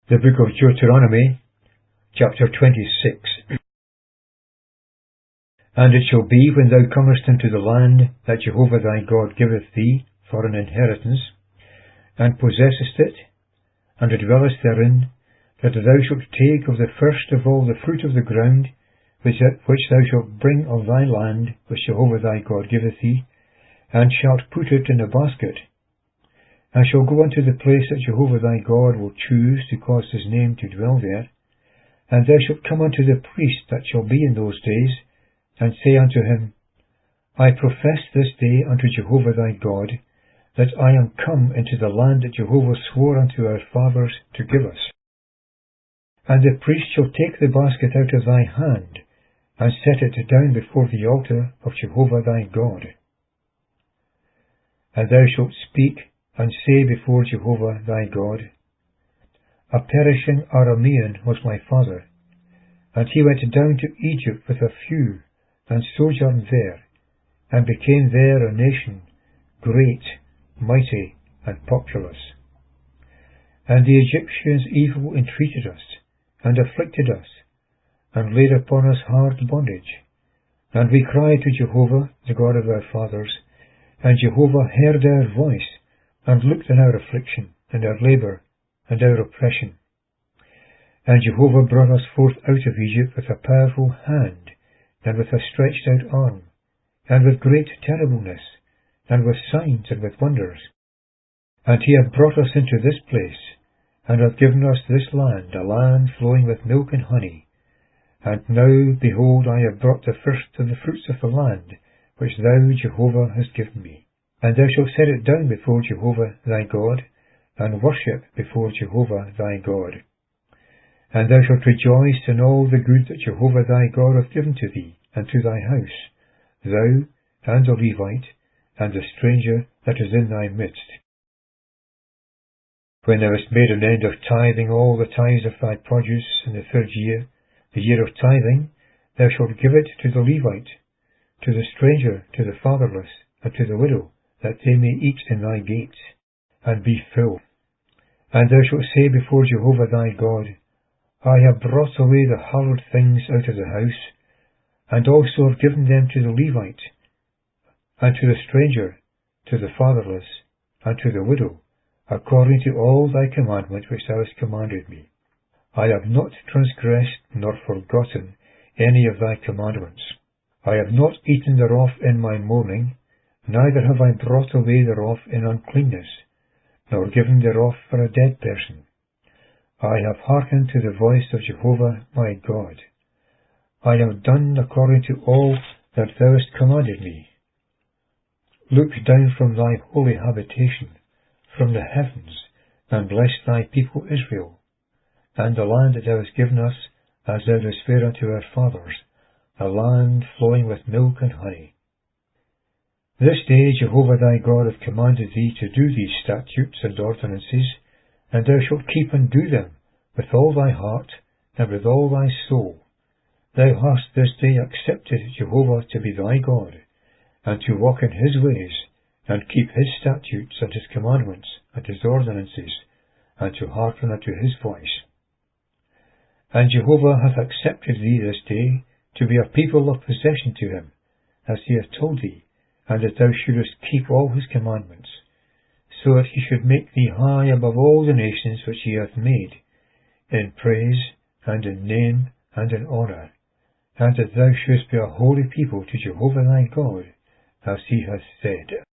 The book of Deuteronomy, chapter 26. And it shall be, when thou comest into the land that Jehovah thy God giveth thee for an inheritance, and possessest it, and dwellest therein, that thou shalt take of the first of all the fruit of the ground, which thou shalt bring of thy land, which Jehovah thy God giveth thee, and shalt put it in a basket, and shall go unto the place that Jehovah thy God will choose to cause his name to dwell there. And thou shalt come unto the priest that shall be in those days, and say unto him, I profess this day unto Jehovah thy God, that I am come into the land that Jehovah swore unto our fathers to give us. And the priest shall take the basket out of thy hand, and set it down before the altar of Jehovah thy God. And thou shalt speak, and say before Jehovah thy God, A perishing Aramean was my father, and he went down to Egypt with a few, and sojourned there, and became there a nation, great, mighty, and populous. And the Egyptians evil entreated us, and afflicted us, and laid upon us hard bondage. And we cried to Jehovah, the God of our fathers, and Jehovah heard our voice, and looked on our affliction, and our labour, and our oppression. And Jehovah brought us forth out of Egypt with a powerful hand, and with a stretched out arm, and with great terribleness, and with signs and with wonders. And he hath brought us into this place, and hath given us this land, a land flowing with milk and honey. And now, behold, I have brought the first of the fruits of the land, which thou, Jehovah, hast given me. And thou shalt set it down before Jehovah thy God, and worship before Jehovah thy God. And thou shalt rejoice in all the good that Jehovah thy God hath given to thee, and to thy house, thou, and the Levite, and the stranger that is in thy midst. When thou hast made an end of tithing all the tithes of thy produce in the third year, the year of tithing, thou shalt give it to the Levite, to the stranger, to the fatherless, and to the widow, that they may eat in thy gates, and be full. And thou shalt say before Jehovah thy God, I have brought away the hallowed things out of the house, and also have given them to the Levite, and to the stranger, to the fatherless, and to the widow, according to all thy commandment which thou hast commanded me. I have not transgressed nor forgotten any of thy commandments. I have not eaten thereof in my mourning, neither have I brought away thereof in uncleanness, nor given thereof for a dead person. I have hearkened to the voice of Jehovah my God. I have done according to all that thou hast commanded me. Look down from thy holy habitation, from the heavens, and bless thy people Israel, and the land that thou hast given us, as thou didst swear unto our fathers, a land flowing with milk and honey. This day Jehovah thy God hath commanded thee to do these statutes and ordinances, and thou shalt keep and do them with all thy heart and with all thy soul. Thou hast this day accepted Jehovah to be thy God, and to walk in his ways, and keep his statutes and his commandments and his ordinances, and to hearken unto his voice. And Jehovah hath accepted thee this day to be a people of possession to him, as he hath told thee, and that thou shouldest keep all his commandments, so that he should make thee high above all the nations which he hath made, in praise, and in name, and in honour, and that thou shouldest be a holy people to Jehovah thy God, as he hath said.